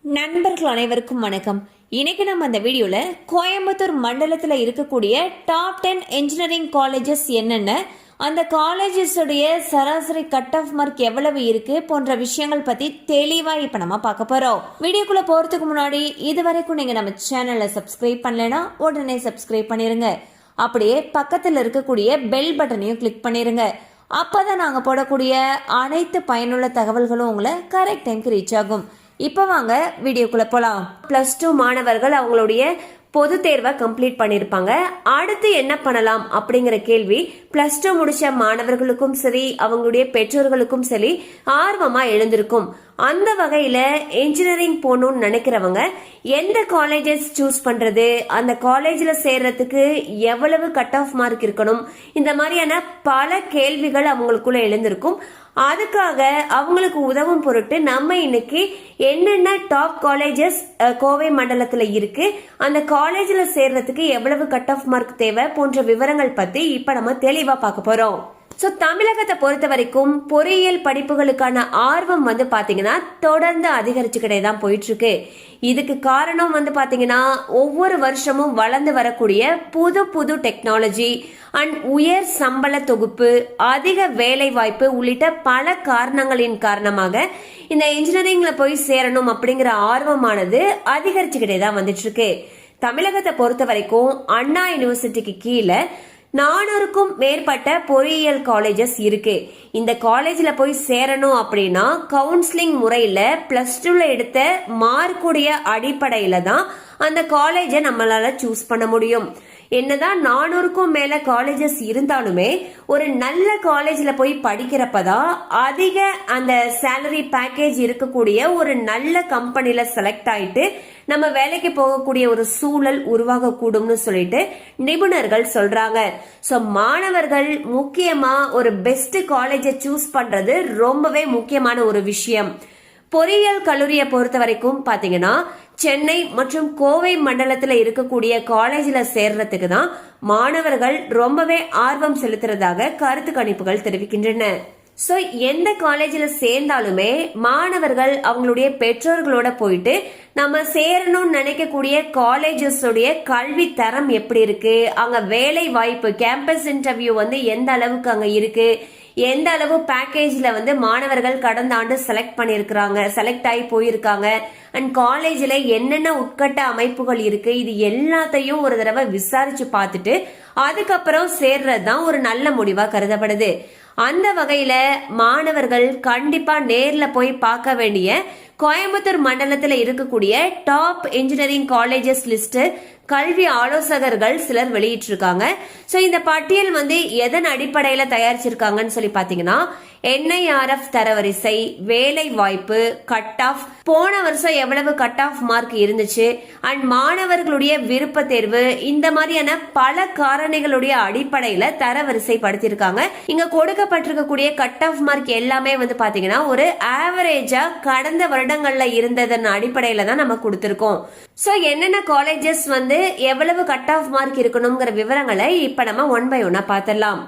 நண்பர்கள் அனைவருக்கும் வணக்கம். இன்னைக்கு நம்ம அந்த வீடியோல கோயம்புத்தூர் மண்டலத்தில் இருக்கக்கூடிய டாப் 10 இன்ஜினியரிங் காலேஜஸ் என்னென்ன, அந்த காலேஜஸ் உடைய சராசரி கட் ஆஃப் மார்க் எவ்வளவு இருக்கு போன்ற விஷயங்கள் பத்தி தெளிவா இப்ப நம்ம பார்க்க போறோம். வீடியோக்குள்ள போறதுக்கு முன்னாடி இதுவரைக்கும் நீங்க நம்ம சேனலை சப்ஸ்கிரைப் பண்ணலைன்னா உடனே சப்ஸ்கிரைப் பண்ணிருங்க. அப்படியே பக்கத்தில் இருக்கக்கூடிய பெல் பட்டனையும் கிளிக் பண்ணிருங்க. அப்பதான் நாங்க போடக்கூடிய அனைத்து பயனுள்ள தகவல்களும் உங்களை கரெக்ட் டைம்க்கு ரீச் ஆகும். இப்போ வாங்க வீடியோக்குள்ள போலாம். +2 மாணவர்கள் அவங்களுடைய பொது தேர்வை கம்ப்ளீட் பண்ணிருப்பாங்க. அடுத்து என்ன பண்ணலாம் அப்படிங்கிற கேள்வி +2 முடிச்ச மாணவர்களுக்கும் சரி அவங்களுடைய பெற்றோர்களுக்கும் சரி ஆர்வமா எழுந்திருக்கும். அந்த வகையில இன்ஜினியரிங் போகணும்னு நினைக்கிறவங்க எந்த காலேஜஸ் சூஸ் பண்றது, அந்த காலேஜ்ல சேர்றதுக்கு எவ்வளவு கட் ஆஃப் மார்க் இருக்கணும், இந்த மாதிரியான பல கேள்விகள் அவங்களுக்குள்ள எழுந்திருக்கும். அதுக்காக அவங்களுக்கு உதவும் பொருட்டு நம்ம இன்னைக்கு என்னென்ன டாப் காலேஜஸ் கோவை மண்டலத்துல இருக்கு, அந்த காலேஜ்ல சேர்றதுக்கு எவ்வளவு கட் ஆஃப் மார்க் தேவை போன்ற விவரங்கள் பத்தி இப்ப நம்ம தெளிவா பார்க்க போறோம். தமிழகத்தை பொறுத்த வரைக்கும் பொறியியல் படிப்புகளுக்கான ஆர்வம் பாத்தீங்கன்னா தொடர்ந்து அதிகரிச்சுக்கிட்டே தான் போயிட்டு இருக்கு. இதுக்கு காரணம் பாத்தீங்கன்னா ஒவ்வொரு வருஷமும் வளர்ந்து வரக்கூடிய புது புது டெக்னாலஜி அண்ட் உயர் சம்பள தொகுப்பு, அதிக வேலை வாய்ப்பு உள்ளிட்ட பல காரணங்களின் காரணமாக இந்த இன்ஜினியரிங்ல போய் சேரணும் அப்படிங்கிற ஆர்வமானது அதிகரிச்சுக்கிட்டே தான் வந்துட்டு இருக்கு. தமிழகத்தை பொறுத்த வரைக்கும் அண்ணா யூனிவர்சிட்டிக்கு கீழே 400க்கும் மேற்பட்ட பொறியியல் காலேஜஸ் இருக்கு. இந்த காலேஜ்ல போய் சேரணும் அப்படின்னா கவுன்சிலிங் முறையில +2ல எடுத்த மார்க்குடைய அடிப்படையில தான் அந்த காலேஜை நம்மளால சூஸ் பண்ண முடியும். என்னதான் 400க்கும் மேல காலேஜஸ் இருந்தாலுமே ஒரு நல்ல காலேஜ்ல போய் படிக்கிறப்பதான் அதிக அந்த சேலரி பேக்கேஜ் இருக்கக்கூடிய ஒரு நல்ல கம்பெனில செலக்ட் ஆயிட்டு நம்ம வேலைக்கு போகக்கூடிய ஒரு சூழல் உருவாக கூடும்னு சொல்லிட்டு நிபுணர்கள் சொல்றாங்க. சோ மாணவர்கள் முக்கியமா ஒரு பெஸ்ட் காலேஜை சூஸ் பண்றது ரொம்பவே முக்கியமான ஒரு விஷயம். பொறியியல் கல்லூரியை பொறுத்த வரைக்கும் பாத்தீங்கன்னா சென்னை மற்றும் கோவை மண்டலத்துல இருக்கக்கூடிய காலேஜ்ல சேர்றதுக்கு தான் மாணவர்கள் ரொம்பவே ஆர்வம் செலுத்துறதாக கருத்து கணிப்புகள் தெரிவிக்கின்றன. சோ எந்த காலேஜ்ல சேர்ந்தாலுமே மாணவர்கள் அவங்களுடைய பெற்றோர்களோட போயிட்டு நம்ம சேரணும்னு நினைக்கக்கூடிய காலேஜஸ் உடைய கல்வி தரம் எப்படி இருக்கு, அங்க வேலை வாய்ப்பு கேம்பஸ் இன்டர்வியூ எந்த அளவுக்கு அங்க இருக்கு, எந்த அளவு பேக்கேஜ்ல மாணவர்கள் கடந்த ஆண்டு செலக்ட் ஆகி போயிருக்காங்க, அண்ட் காலேஜ்ல என்னென்ன உட்கட்ட அமைப்புகள் இருக்கு, இது எல்லாத்தையும் ஒரு தடவை விசாரிச்சு பார்த்துட்டு அதுக்கப்புறம் சேர்றதுதான் ஒரு நல்ல முடிவா கருதப்படுது. அந்த வகையில மாணவர்கள் கண்டிப்பா நேர்ல போய் பார்க்க வேண்டிய கோயம்புத்தூர் மண்டலத்துல இருக்கக்கூடிய டாப் இன்ஜினியரிங் காலேஜஸ் லிஸ்ட் கல்வி ஆலோசகர்கள் சிலர் வெளியிட்டிருக்காங்க. சோ இந்த பட்டியல் எதன் அடிப்படையில தயாரிச்சிருக்காங்கன்னு சொல்லி பாத்தீங்கன்னா NIRF தரவரிசை, வேலை வாய்ப்பு, கட் ஆஃப், போன வருஷம் எவ்வளவு கட் ஆஃப் மார்க் இருந்துச்சு, அண்ட் மாணவர்களுடைய விருப்ப தேர்வு, இந்த மாதிரியான பல காரணிகளுடைய அடிப்படையில தரவரிசை படுத்திருக்காங்க. இங்க கொடுக்கப்பட்டிருக்கக்கூடிய கட் ஆஃப் மார்க் எல்லாமே பாத்தீங்கன்னா ஒரு ஆவரேஜா கடந்த வருடங்கள்ல இருந்ததன் அடிப்படையில தான் நம்ம கொடுத்திருக்கோம். சோ என்னென்ன காலேஜஸ் எவ்வளவு கட் ஆஃப் மார்க் இருக்கணுங்கிற விவரங்களை இப்ப நம்ம 1 by 1 பார்த்தலாம்.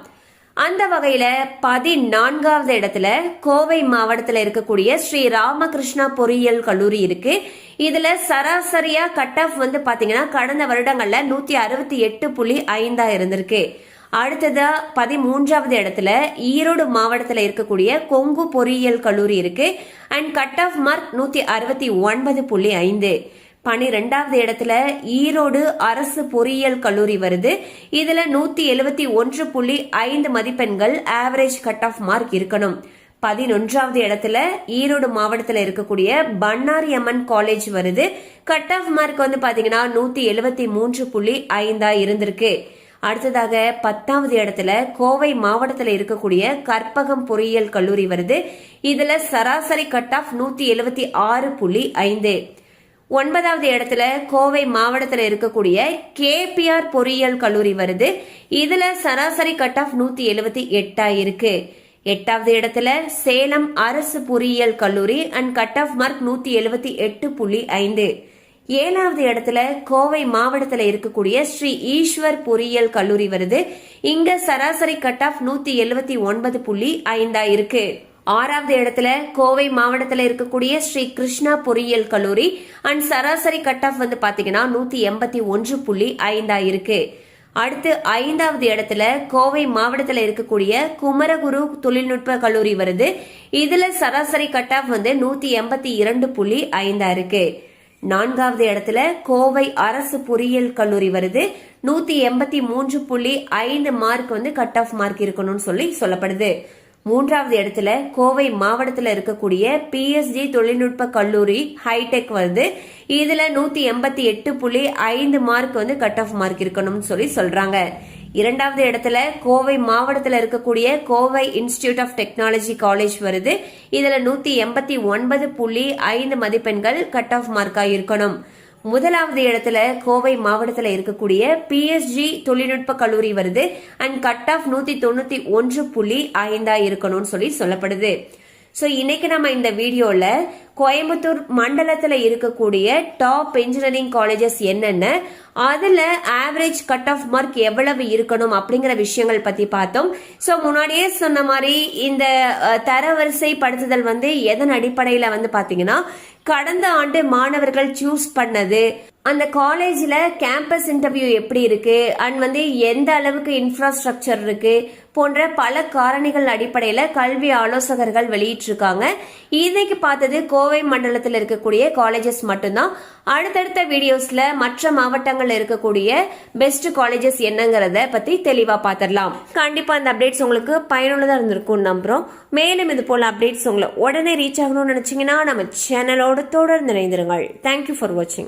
அந்த வகையில 14வது இடத்துல கோவை மாவட்டத்தில் இருக்கக்கூடிய ஸ்ரீ ராமகிருஷ்ணா பொறியியல் கல்லூரி இருக்கு. இதுல சராசரியா கட் ஆஃப் பாத்தீங்கன்னா கடந்த வருடங்கள்ல 168.5 இருந்திருக்கு. அடுத்ததா 13வது இடத்துல ஈரோடு மாவட்டத்தில் இருக்கக்கூடிய கொங்கு பொறியியல் கல்லூரி இருக்கு. And cut off mark 169.5. 12வது இடத்துல ஈரோடு அரசு பொறியியல் கல்லூரி வருது. இதுல 171.5 மதிப்பெண்கள் ஆவரேஜ் கட் ஆஃப் மார்க் இருக்கணும். 11வது இடத்துல ஈரோடு மாவட்டத்தில் இருக்கக்கூடிய பண்ணாரி அம்மன் காலேஜ் வருது. கட் ஆஃப் மார்க் பாத்தீங்கன்னா 173.5 இருந்திருக்கு. அடுத்ததாக 10வது இடத்துல கோவை மாவட்டத்தில் இருக்கக்கூடிய கற்பகம் பொறியியல் கல்லூரி வருது. இதுல சராசரி கட் ஆஃப் 176.5. 9வது இடத்துல கோவை மாவட்டத்தில் இருக்கக்கூடிய KPR பொறியியல் கல்லூரி வருது. இதுல சராசரி கட் ஆஃப் 178 இருக்கு. 8வது இடத்துல சேலம் அரசு பொறியியல் கல்லூரி அண்ட் கட் ஆஃப் மார்க் 178.5. 7வது இடத்துல கோவை மாவட்டத்தில் இருக்கக்கூடிய ஸ்ரீ ஈஸ்வர் பொறியியல் கல்லூரி வருது. இங்க சராசரி கட் ஆஃப் 179.5 இருக்கு. 6வது இடத்துல கோவை மாவட்டத்தில் இருக்கக்கூடிய ஸ்ரீ கிருஷ்ணா பொறியியல் கல்லூரி அண்ட் சராசரி கட் ஆஃப் வந்து பாத்தீங்கன்னா 181.5 இருக்கு. அடுத்து 5வது இடத்துல கோவை மாவட்டத்தில் இருக்கக்கூடிய குமரகுரு தொழில்நுட்ப கல்லூரி வருது. இதுல சராசரி கட் ஆஃப் வந்து 182.5 இருக்கு. 4வது இடத்துல கோவை அரசு பொறியியல் கல்லூரி வருது. 183.5 மார்க் வந்து கட் ஆஃப் மார்க் இருக்கணும்னு சொல்லப்படுது. 3வது இடத்துல கோவை மாவட்டத்தில் இருக்கக்கூடிய PSG தொழில்நுட்ப கல்லூரி ஹைடெக் வருது. இதுல 188.5 மார்க் வந்து கட் ஆஃப் மார்க் இருக்கணும்னு சொல்றாங்க. 2வது இடத்துல கோவை மாவட்டத்தில் இருக்கக்கூடிய Kovai institute of technology college வருது. இதுல 189.5 மதிப்பெண்கள் கட் ஆஃப் மார்க்கா இருக்கணும். 1வது இடத்துல கோவை மாவட்டத்தில் இருக்கக்கூடிய PSG தொழில்நுட்ப கல்லூரி வருது அண்ட் கட் ஆஃப் 191.5 இருக்கணும்னு சொல்லப்படுது. ஸோ இன்னைக்கு நம்ம இந்த வீடியோல கோயம்புத்தூர் மண்டலத்தில் இருக்கக்கூடிய டாப் இன்ஜினியரிங் காலேஜஸ் என்னென்ன, அதுல ஆவரேஜ் கட் ஆஃப் மார்க் எவ்வளவு இருக்கணும் அப்படிங்கிற விஷயங்கள் பத்தி பார்த்தோம். ஸோ முன்னாடியே சொன்ன மாதிரி இந்த தரவரிசை படுத்துதல் வந்து எதன் அடிப்படையில வந்து பாத்தீங்கன்னா கடந்த ஆண்டு மாணவர்கள் சூஸ் பண்ணது, அந்த காலேஜ்ல கேம்பஸ் இன்டர்வியூ எப்படி இருக்கு அண்ட் வந்து எந்த அளவுக்கு இன்ஃப்ராஸ்ட்ரக்சர் இருக்கு போன்ற பல காரணிகள் அடிப்படையில கல்வி ஆலோசகர்கள் வெளியிட்டிருக்காங்க. இன்னைக்கு பார்த்தது கோவை மண்டலத்தில் இருக்கக்கூடிய காலேஜஸ் மட்டும்தான். அடுத்தடுத்த வீடியோஸ்ல மற்ற மாவட்டங்கள்ல இருக்கக்கூடிய பெஸ்ட் காலேஜஸ் என்னங்கறத பத்தி தெளிவா பாத்திரலாம். கண்டிப்பா அந்த அப்டேட்ஸ் உங்களுக்கு பயனுள்ளதா இருந்திருக்கும் நம்புறோம். மேலும் இது போல அப்டேட்ஸ் உங்களை உடனே ரீச் ஆகணும்னு நினைச்சீங்கன்னா நம்ம சேனலோட தொடர்ந்து இணைந்திருங்கள். தேங்க்யூ ஃபார் வாட்சிங்.